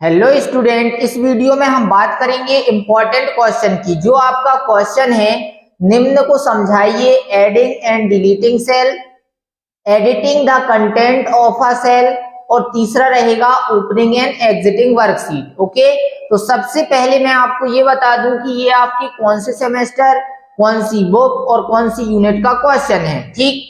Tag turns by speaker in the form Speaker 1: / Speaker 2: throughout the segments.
Speaker 1: Hello student, इस video में हम बात करेंगे इम्पोर्टेंट क्वेश्चन की। जो आपका क्वेश्चन है, निम्न को समझाइए। Adding and deleting cell, editing the content of a cell, और तीसरा रहेगा opening and exiting worksheet. Okay, तो सबसे पहले मैं आपको ये बता दूं कि ये आपकी कौन से सेमेस्टर, कौन सी बुक और कौन सी यूनिट का क्वेश्चन है। ठीक,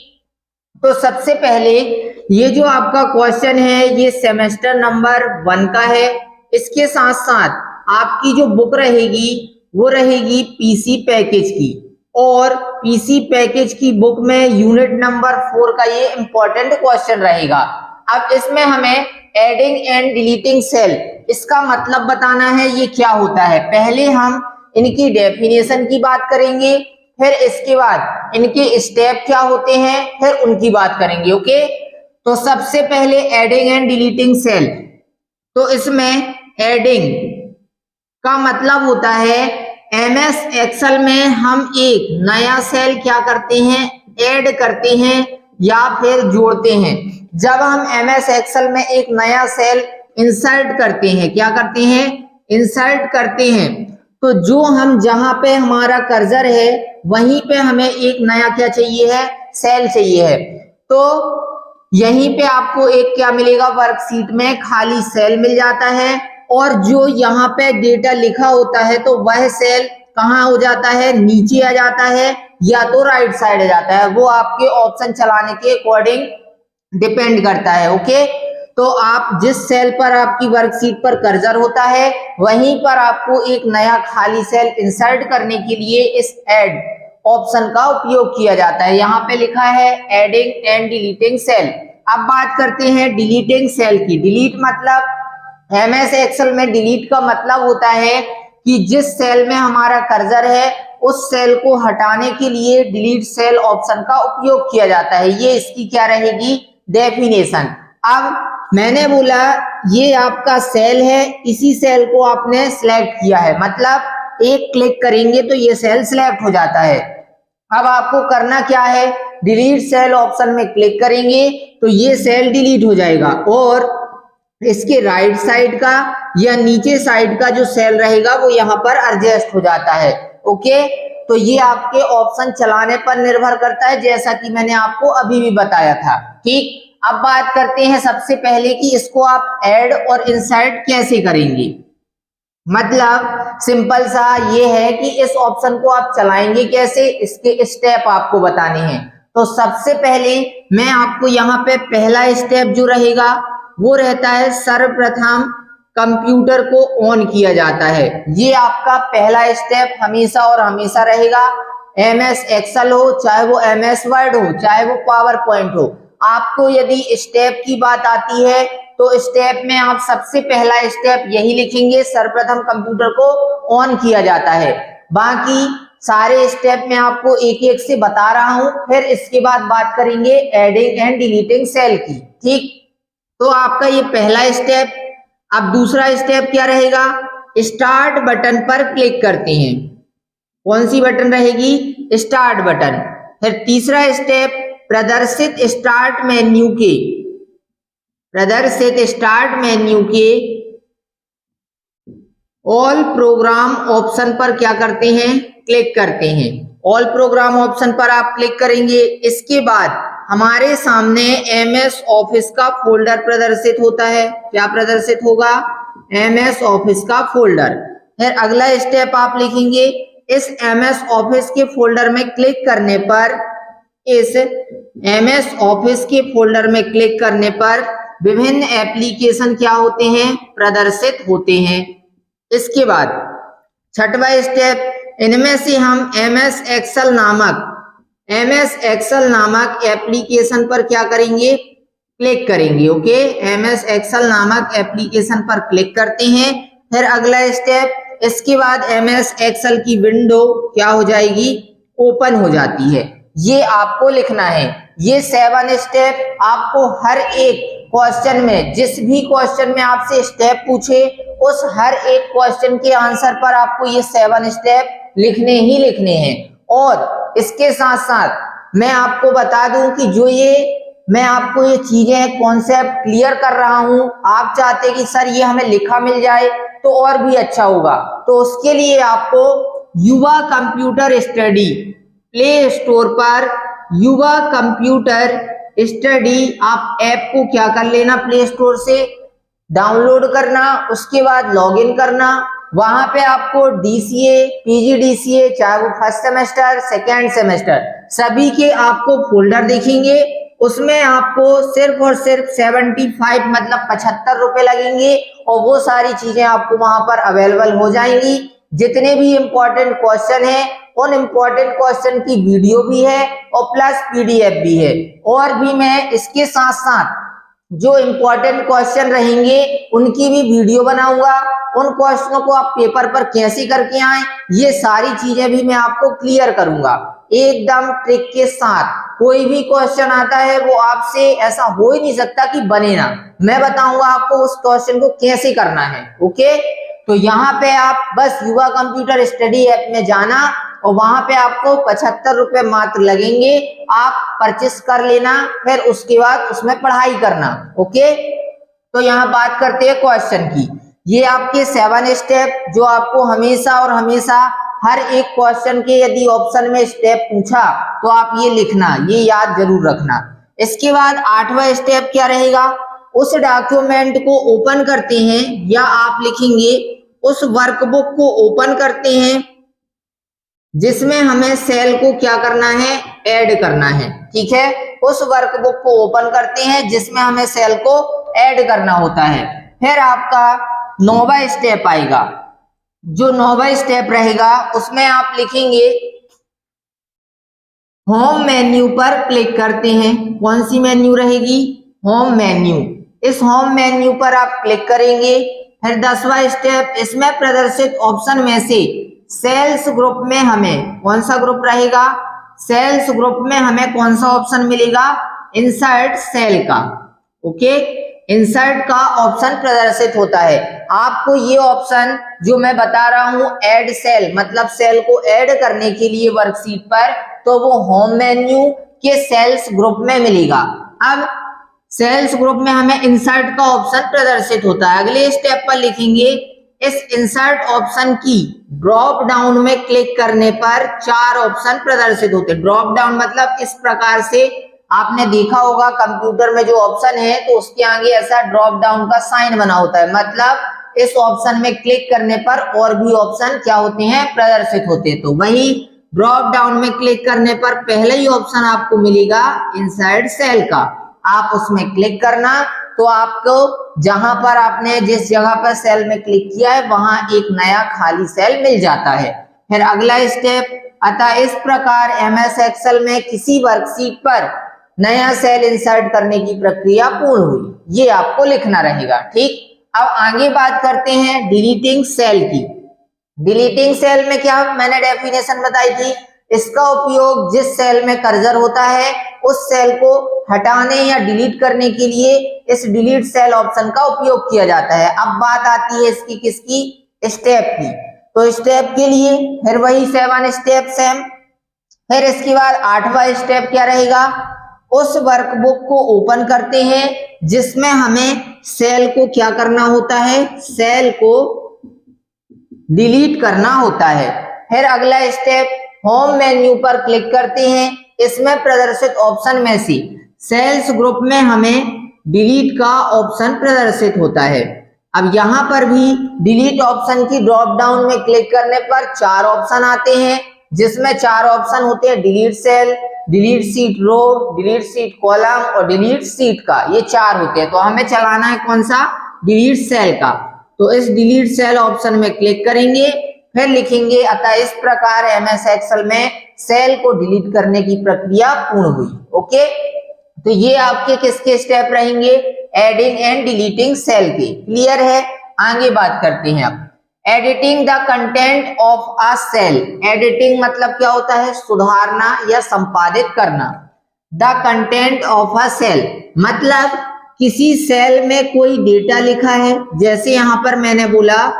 Speaker 1: तो सबसे पहले ये जो आपका क्वेश्चन है ये सेमेस्टर नंबर 1 का है। इसके साथ साथ आपकी जो बुक रहेगी वो रहेगी पीसी पैकेज की, और पीसी पैकेज की बुक में यूनिट नंबर 4 का ये इंपॉर्टेंट क्वेश्चन रहेगा। अब इसमें हमें एडिंग एंड डिलीटिंग सेल, इसका मतलब बताना है ये क्या होता है। पहले हम इनकी डेफिनेशन की बात करेंगे, फिर इसके बाद इनके स्टेप क्या होते हैं, फिर उनकी बात करेंगे। ओके, तो सबसे पहले एडिंग एंड डिलीटिंग सेल। तो इसमें एडिंग का मतलब होता है एमएस एक्सेल में हम एक नया सेल क्या करते हैं, ऐड करते हैं या फिर जोड़ते हैं। जब हम एमएस एक्सेल में एक नया सेल इंसर्ट करते हैं, क्या करते हैं, इंसर्ट करते हैं, तो जो हम जहां पे हमारा कर्सर है वहीं पे हमें एक नया क्या चाहिए है, सेल चाहिए है। तो यहीं पे आपको एक क्या मिलेगा, वर्कशीट में खाली सेल मिल जाता है, और जो यहाँ पे डेटा लिखा होता है तो वह सेल कहाँ हो जाता है, नीचे आ जाता है या तो राइट साइड आ जाता है। वो आपके ऑप्शन चलाने के अकॉर्डिंग डिपेंड करता है। ओके, तो आप जिस सेल पर आपकी वर्कशीट पर कर्सर होता है वहीं पर आपको एक नया खाली सेल इंसर्ट करने के लिए इस ऐड ऑप्शन का उपयोग किया जाता है। यहाँ पे लिखा है एडिंग एंड डिलीटिंग सेल। अब बात करते हैं डिलीटिंग सेल की। डिलीट मतलब एमएस एक्सेल में डिलीट का मतलब होता है कि जिस सेल में हमारा कर्सर है उस सेल को हटाने के लिए डिलीट सेल ऑप्शन का उपयोग किया जाता है। ये इसकी क्या रहेगी, डेफिनेशन। अब मैंने बोला ये आपका सेल है, इसी सेल को आपने सिलेक्ट किया है, मतलब एक क्लिक करेंगे तो ये सेल सिलेक्ट हो जाता है। अब आपको करना क्या है, डिलीट सेल ऑप्शन में क्लिक करेंगे तो ये सेल डिलीट हो जाएगा, और इसके राइट साइड का या नीचे साइड का जो सेल रहेगा वो यहाँ पर एडजस्ट हो जाता है। ओके, तो ये आपके ऑप्शन चलाने पर निर्भर करता है, जैसा कि मैंने आपको अभी भी बताया था। ठीक, अब बात करते हैं सबसे पहले कि इसको आप ऐड और इंसर्ट कैसे करेंगे। मतलब सिंपल सा ये है कि इस ऑप्शन को आप चलाएंगे कैसे, इसके स्टेप आपको बताने हैं। तो सबसे पहले मैं आपको यहाँ पे पहला स्टेप जो रहेगा वो रहता है, सर्वप्रथम कंप्यूटर को ऑन किया जाता है। ये आपका पहला स्टेप हमेशा और हमेशा रहेगा। एमएस एक्सेल हो, चाहे वो एमएस वर्ड हो, चाहे वो पावर पॉइंट हो, आपको यदि स्टेप की बात आती है तो स्टेप में आप सबसे पहला स्टेप यही लिखेंगे, सर्वप्रथम कंप्यूटर को ऑन किया जाता है। बाकी सारे स्टेप में आपको एक एक से बता रहा हूं, फिर इसके बाद बात करेंगे एडिंग एंड डिलीटिंग सेल की। ठीक, तो आपका ये पहला स्टेप। अब दूसरा स्टेप क्या रहेगा, स्टार्ट बटन पर क्लिक करते हैं। कौन सी बटन रहेगी, स्टार्ट बटन। फिर तीसरा स्टेप, प्रदर्शित स्टार्ट मेन्यू के, प्रदर्शित स्टार्ट मेन्यू के ऑल प्रोग्राम ऑप्शन पर क्या करते हैं, क्लिक करते हैं। ऑल प्रोग्राम ऑप्शन पर आप क्लिक करेंगे, इसके बाद हमारे सामने एमएस ऑफिस का फोल्डर प्रदर्शित होता है। क्या प्रदर्शित होगा, एमएस ऑफिस का फोल्डर। फिर अगला स्टेप आप लिखेंगे, इस एमएस ऑफिस के फोल्डर में क्लिक करने पर, इस एमएस ऑफिस के फोल्डर में क्लिक करने पर विभिन्न एप्लीकेशन क्या होते हैं, प्रदर्शित होते हैं। इसके बाद छठवां स्टेप, इनमें से हम एमएस एक्सेल नामक एप्लीकेशन पर क्या करेंगे, क्लिक करेंगे। ओके, एमएस एक्सेल नामक एप्लीकेशन पर क्लिक करते हैं। फिर अगला स्टेप, इसके बाद एमएस एक्सेल की विंडो क्या हो जाएगी, ओपन हो जाती है। ये आपको लिखना है। ये 7 स्टेप आपको हर एक क्वेश्चन में, जिस भी क्वेश्चन में आपसे स्टेप पूछे उस हर एक क्वेश्चन के आंसर पर आपको ये 7 स्टेप लिखने ही लिखने हैं। और इसके साथ साथ मैं आपको बता दूं कि जो ये मैं आपको ये चीजें कॉन्सेप्ट क्लियर कर रहा हूं। आप चाहते हैं कि सर ये हमें लिखा मिल जाए तो और भी अच्छा होगा, तो उसके लिए आपको युवा कंप्यूटर स्टडी प्ले स्टोर पर युवा कंप्यूटर स्टडी आप ऐप को क्या कर लेना, प्ले स्टोर से डाउनलोड करना, उसके बाद लॉगिन करना। वहां पे आपको डीसीए, पीजीडीसीए, चाहे वो फर्स्ट सेमेस्टर सेकेंड सेमेस्टर, सभी के आपको फोल्डर दिखेंगे। उसमें आपको सिर्फ और सिर्फ 75 मतलब 75 रुपए लगेंगे और वो सारी चीजें आपको वहां पर अवेलेबल हो जाएंगी। जितने भी इंपॉर्टेंट क्वेश्चन है उन इंपॉर्टेंट क्वेश्चन की वीडियो भी है और प्लस पीडीएफ भी है। और भी मैं इसके साथ साथ जो इंपॉर्टेंट क्वेश्चन रहेंगे उनकी भी वीडियो बनाऊंगा। उन क्वेश्चनों को आप पेपर पर कैसे करके आए, ये सारी चीजें भी मैं आपको क्लियर करूंगा एकदम ट्रिक के साथ। कोई भी क्वेश्चन आता है वो आपसे ऐसा हो ही नहीं सकता कि बने ना, मैं बताऊंगा आपको उस क्वेश्चन को कैसे करना है। ओके, तो यहाँ पे आप बस युवा कंप्यूटर स्टडी ऐप में जाना और वहां पे आपको 75 रुपए मात्र लगेंगे, आप परचेस कर लेना, फिर उसके बाद उसमें पढ़ाई करना। ओके, तो यहाँ बात करते हैं क्वेश्चन की। ये आपके 7 स्टेप जो आपको हमेशा और हमेशा हर एक क्वेश्चन के यदि ऑप्शन में स्टेप पूछा तो आप ये लिखना, ये याद जरूर रखना। इसके बाद 8वां स्टेप क्या रहेगा, उस डॉक्यूमेंट को ओपन करते हैं या आप लिखेंगे उस वर्कबुक को ओपन करते हैं जिसमें हमें सेल को क्या करना है, ऐड करना है। ठीक है, उस वर्कबुक को ओपन करते हैं जिसमें हमें सेल को ऐड करना होता है। फिर आपका 9वां स्टेप आएगा। जो 9वां स्टेप रहेगा उसमें आप लिखेंगे होम मेन्यू पर क्लिक करते हैं। कौन सी मेन्यू रहेगी, होम मेन्यू। इस होम मेन्यू पर आप क्लिक करेंगे। फिर 10वां स्टेप, इसमें प्रदर्शित ऑप्शन में से सेल्स ग्रुप में हमें कौन सा ग्रुप रहेगा, सेल्स ग्रुप में हमें कौन सा ऑप्शन मिलेगा, इंसर्ट सेल का। ओके, इंसर्ट का ऑप्शन प्रदर्शित होता है। आपको ये ऑप्शन जो मैं बता रहा हूं ऐड सेल, मतलब सेल को ऐड करने के लिए वर्कशीट पर, तो वो होम मेन्यू के सेल्स ग्रुप में मिलेगा। अब सेल्स ग्रुप में हमें इंसर्ट का ऑप्शन प्रदर्शित होता है। अगले स्टेप पर लिखेंगे इस इंसर्ट ऑप्शन की ड्रॉप डाउन में क्लिक करने पर 4 ऑप्शन प्रदर्शित होते हैं। ड्रॉप डाउन मतलब इस प्रकार से आपने देखा होगा कंप्यूटर में जो ऑप्शन है तो उसके आगे ऐसा ड्रॉप डाउन का साइन बना होता है, मतलब इस ऑप्शन में क्लिक करने पर और भी ऑप्शन क्या होते हैं, प्रदर्शित होते हैं। तो वही ड्रॉप डाउन में क्लिक करने पर पहले ही ऑप्शन आपको मिलेगा इंसर्ट सेल का, आप उसमें क्लिक करना तो आपको जहां पर आपने जिस जगह पर सेल में क्लिक किया है वहां एक नया खाली सेल मिल जाता है। फिर अगला स्टेप, अतः इस प्रकार एमएस एक्सेल में किसी वर्कशीट पर नया सेल इंसर्ट करने की प्रक्रिया पूर्ण हुई, ये आपको लिखना रहेगा। ठीक, अब आगे बात करते हैं डिलीटिंग सेल की। डिलीटिंग सेल में क्या मैंने डेफिनेशन बताई थी, इसका उपयोग जिस सेल में कर्सर होता है उस सेल को हटाने या डिलीट करने के लिए इस डिलीट सेल ऑप्शन का उपयोग किया जाता है। अब बात आती है इसकी किसकी, स्टेप की। तो स्टेप के लिए फिर वही 7 स्टेप सेम। फिर इसके बाद 8वां स्टेप क्या रहेगा, उस वर्कबुक को ओपन करते हैं जिसमें हमें सेल को क्या करना होता है, सेल को डिलीट करना होता है। फिर अगला स्टेप, होम मेन्यू पर क्लिक करते हैं, इसमें प्रदर्शित ऑप्शन में से सेल्स ग्रुप में हमें डिलीट का ऑप्शन प्रदर्शित होता है। अब यहां पर भी डिलीट ऑप्शन की ड्रॉप डाउन में क्लिक करने पर 4 ऑप्शन आते हैं जिसमें 4 ऑप्शन होते हैं डिलीट सेल, डिलीट सीट रो, डिलीट सीट कॉलम और डिलीट सीट का, ये 4 होते हैं। तो हमें चलाना है कौन सा, डिलीट सेल का। तो इस डिलीट सेल ऑप्शन में क्लिक करेंगे, फिर लिखेंगे अतः इस प्रकार एमएस एक्सेल में सेल को डिलीट करने की प्रक्रिया पूर्ण हुई। ओके, तो ये आपके किसके स्टेप रहेंगे, एडिंग एंड डिलीटिंग सेल के। क्लियर है, आगे बात करते हैं अब editing the content of a cell. Editing मतलब क्या होता है, सुधारना या संपादित करना। The content of a cell मतलब किसी सेल में कोई डेटा लिखा है, जैसे यहां पर मैंने बोला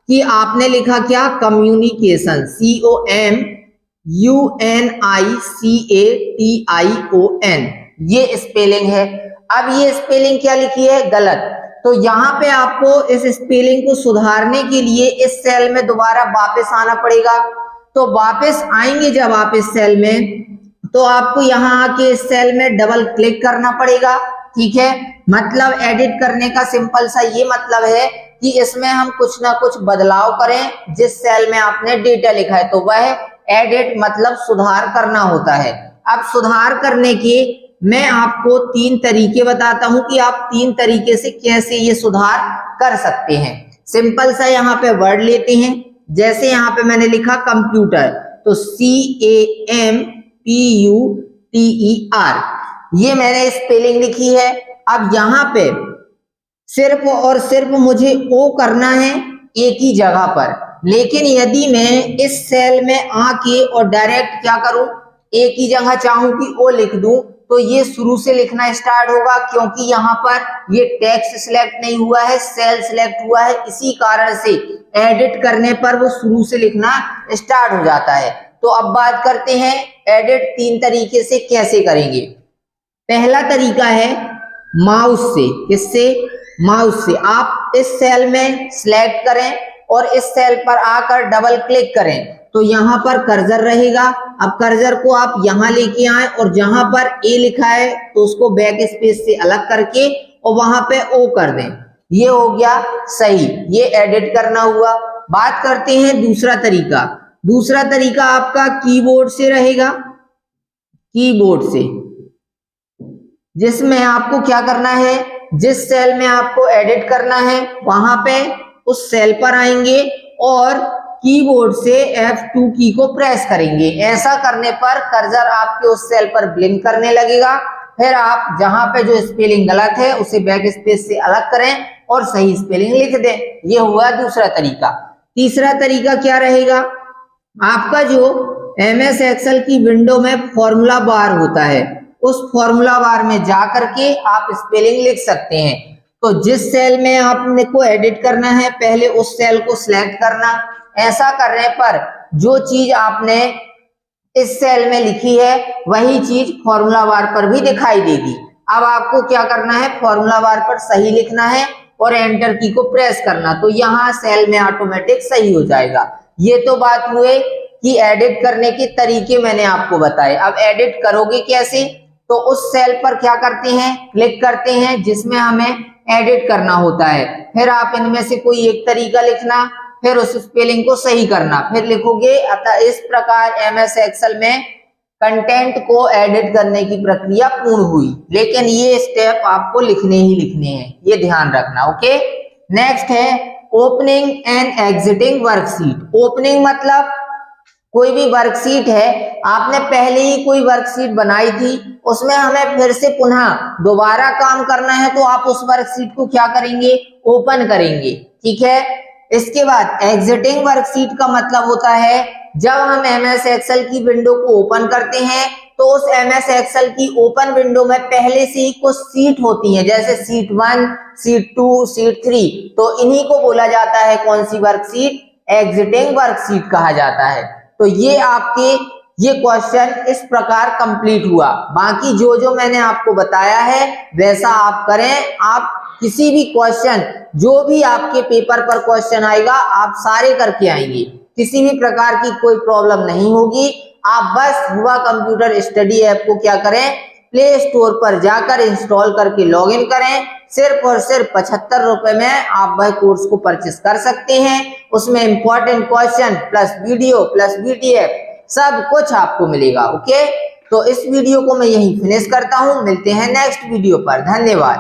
Speaker 1: कि आपने लिखा क्या, कम्युनिकेशन, COMUNICATION, ये स्पेलिंग है। अब ये स्पेलिंग क्या लिखी है, गलत। तो यहाँ पे आपको इस स्पेलिंग को सुधारने के लिए इस सेल में दोबारा वापस आना पड़ेगा। तो वापस आएंगे जब आप इस सेल में, तो आपको यहाँ आके इस सेल में डबल क्लिक करना पड़ेगा। ठीक है, मतलब एडिट करने का सिंपल सा ये मतलब है कि इसमें हम कुछ ना कुछ बदलाव करें जिस सेल में आपने डेटा लिखा है, तो वह एडिट मतलब सुधार करना होता है। अब सुधार करने के मैं आपको 3 तरीके बताता हूं कि आप 3 तरीके से कैसे ये सुधार कर सकते हैं। सिंपल सा यहाँ पे वर्ड लेते हैं, जैसे यहाँ पे मैंने लिखा कंप्यूटर, तो CAMPUTER, ये मैंने स्पेलिंग लिखी है। अब यहाँ पे सिर्फ और सिर्फ मुझे ओ करना है एक ही जगह पर, लेकिन यदि मैं इस सेल में आके और डायरेक्ट क्या करूं, एक ही जगह चाहूं कि ओ लिख दूं, तो ये शुरू से लिखना स्टार्ट होगा, क्योंकि यहाँ पर ये टेक्स्ट सिलेक्ट नहीं हुआ है, सेल सिलेक्ट हुआ है। इसी कारण से एडिट करने पर वो शुरू से लिखना स्टार्ट हो जाता है। तो अब बात करते हैं एडिट 3 तरीके से कैसे करेंगे। पहला तरीका है माउस से। किससे, माउस से। आप इस सेल में सिलेक्ट करें और इस सेल पर आकर डबल क्लिक करें, तो यहाँ पर कर्सर रहेगा। अब कर्सर को आप यहाँ लेके आए और जहां पर ए लिखा है तो उसको बैक स्पेस से अलग करके और वहां पे ओ कर दें। ये हो गया सही, ये एडिट करना हुआ। बात करते हैं दूसरा तरीका। दूसरा तरीका आपका कीबोर्ड से रहेगा, कीबोर्ड से, जिसमें आपको क्या करना है, जिस सेल में आपको एडिट करना है वहां पे उस सेल पर आएंगे और कीबोर्ड से F2 की को प्रेस करेंगे। ऐसा करने पर कर्सर आपके उस सेल पर ब्लिंक करने लगेगा। फिर आप जहां पे जो स्पेलिंग गलत है उसे बैक स्पेस से अलग करें और सही स्पेलिंग लिख दें। ये हुआ दूसरा तरीका। तीसरा तरीका क्या रहेगा, आपका जो MS एक्सेल की विंडो में फॉर्मूला बार होता है, उस फॉर्मूला बार में जा करके आप स्पेलिंग लिख सकते हैं। तो जिस सेल में आपने को एडिट करना है पहले उस सेल को सिलेक्ट करना। ऐसा करने पर जो चीज आपने इस सेल में लिखी है वही चीज फॉर्मूला बार पर भी दिखाई देगी। अब आपको क्या करना है, फॉर्मूला बार पर सही लिखना है और एंटर की को प्रेस करना, तो यहाँ सेल में ऑटोमेटिक सही हो जाएगा। ये तो बात हुए कि एडिट करने के तरीके मैंने आपको बताए। अब एडिट करोगे कैसे, तो उस सेल पर क्या करते हैं, क्लिक करते हैं जिसमें हमें एडिट करना होता है। फिर आप इनमें से कोई एक तरीका लिखना, फिर उस स्पेलिंग को सही करना, फिर लिखोगे। अतः इस प्रकार MS एक्सेल में कंटेंट को एडिट करने की प्रक्रिया पूर्ण हुई। लेकिन ये स्टेप आपको लिखने ही लिखने हैं, ये ध्यान रखना। ओके, नेक्स्ट है opening and exiting worksheet. Opening मतलब कोई भी वर्कशीट है, आपने पहले ही कोई वर्कशीट बनाई थी, उसमें हमें फिर से पुनः दोबारा काम करना है, तो आप उस वर्कशीट को क्या करेंगे, ओपन करेंगे। ठीक है। इसके बाद एग्जिटिंग वर्कशीट का मतलब होता है जब हम MS एक्सेल की विंडो को ओपन करते हैं तो उस MS एक्सेल की ओपन विंडो में पहले से ही कुछ सीट होती हैं, जैसे सीट 1, सीट 2, सीट 3, तो इन्हीं को बोला जाता है कौन सी वर्कशीट, एग्जिटिंग वर्कशीट कहा जाता है। तो ये आपके ये क्वेश्चन इस प्रकार कंप्लीट हुआ। बाकी जो जो मैंने आपको बताया है वैसा आप करें। आप किसी भी क्वेश्चन, जो भी आपके पेपर पर क्वेश्चन आएगा आप सारे करके आएंगे, किसी भी प्रकार की कोई प्रॉब्लम नहीं होगी। आप बस युवा कंप्यूटर स्टडी ऐप को क्या करें, प्ले स्टोर पर जाकर इंस्टॉल करके लॉगिन करें। सिर्फ और सिर्फ 75 रुपए में आप वह कोर्स को परचेस कर सकते हैं। उसमें important question plus video plus PDF सब कुछ आपको मिलेगा। ओके, तो इस वीडियो को मैं यहीं फिनिश करता हूं। मिलते हैं नेक्स्ट वीडियो पर। धन्यवाद।